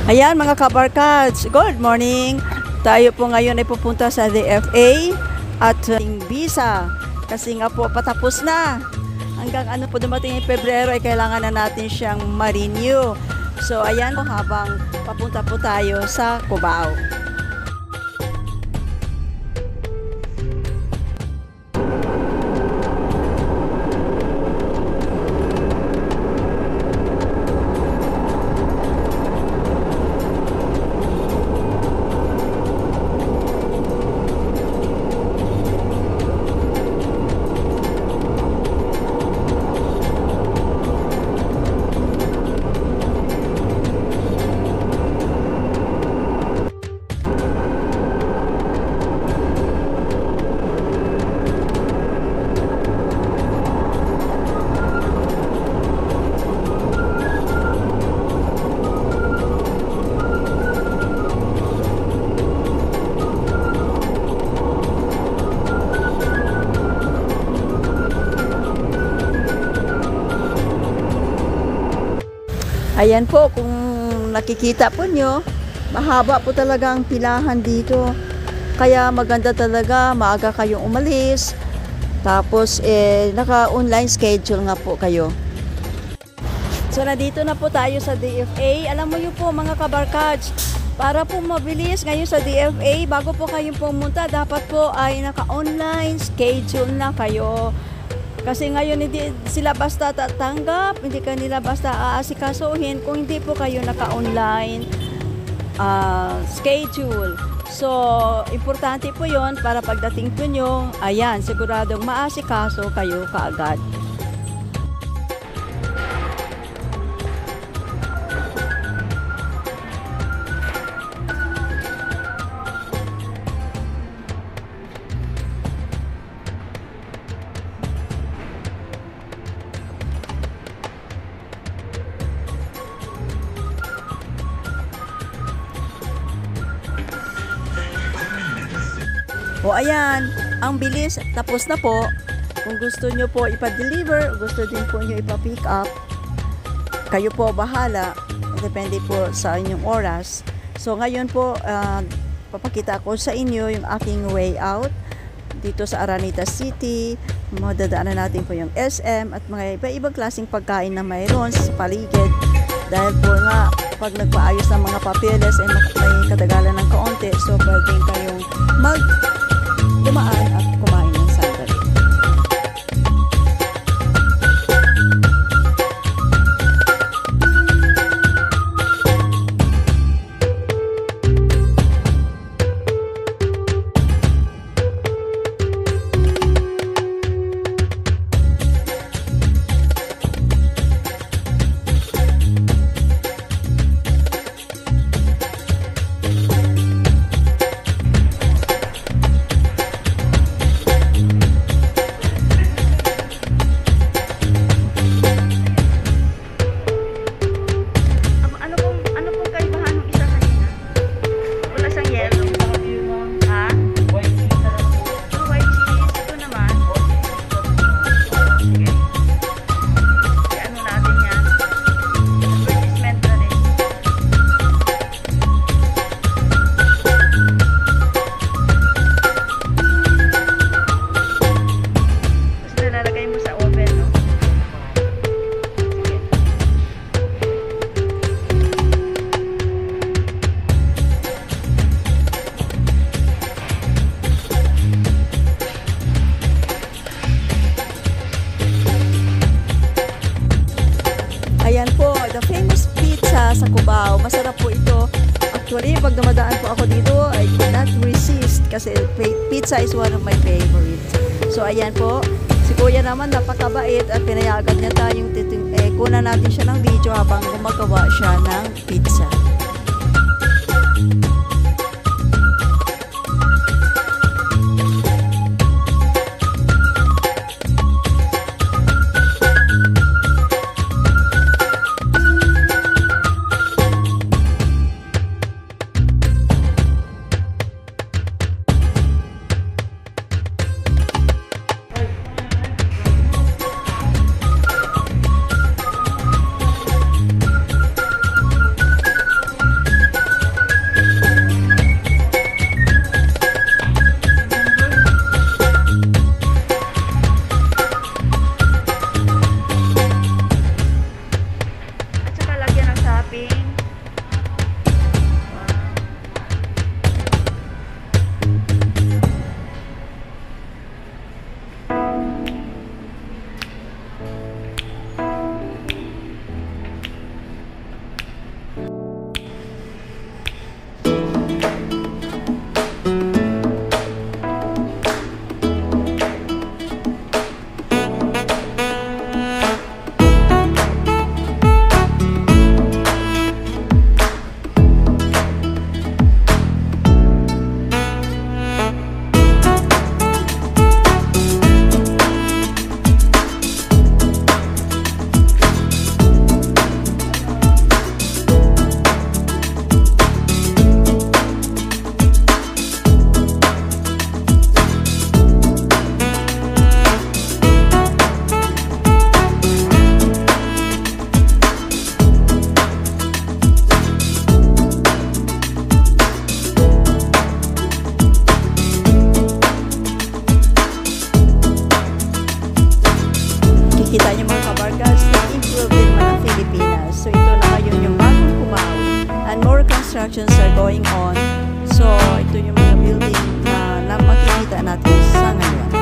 Ayan mga kabarkads, good morning! Tayo po ngayon ay pupunta sa DFA at visa kasi nga po patapos na. Hanggang ano po dumating yung Pebrero ay kailangan na natin siyang ma-renew. So ayan po habang papunta po tayo sa Cubao. Ayan po, kung nakikita po nyo, mahaba po talaga ang pilahan dito. Kaya maganda talaga, maaga kayong umalis. Tapos, naka-online schedule nga po kayo. So, nandito na po tayo sa DFA. Alam mo yun po mga kabarkads, para po mabilis ngayon sa DFA, bago po kayong pumunta, dapat po ay naka-online schedule na kayo. Kasi ngayon hindi sila basta tatanggap, hindi kanila basta aasikasuhin kung hindi po kayo naka-online schedule. So, importante po yon para pagdating po nyo, ayan, siguradong maasikaso kayo kaagad. O ayan, ang bilis, tapos na po. Kung gusto nyo po ipa-deliver, gusto din po nyo ipa-pick up, kayo po bahala. Depende po sa inyong oras. So ngayon po, papakita ko sa inyo yung aking way out dito sa Araneta City. Madadaanan natin po yung SM at mga iba-ibang klaseng pagkain na mayroon sa paligid. Dahil po nga, pag nagpaayos ng mga papeles ay may katagalan ng kaunti, so pwedeng kayong dumaan at kumain ng sandali. Ayan po, the famous pizza sa Cubao. Masarap po ito. Actually, pag dumadaan po ako dito, I cannot resist kasi pizza is one of my favorites. So, ayan po. Si Kuya naman napakabait at pinayagan niya tayong kunan natin siya ng video habang gumagawa siya ng pizza. Kita niyo mga kabarkas, nag-improve din naman ang Pilipinas. So ito na ngayon yung bagong Cubao. And more constructions are going on. So ito yung mga building na makikita natin sa ngayon.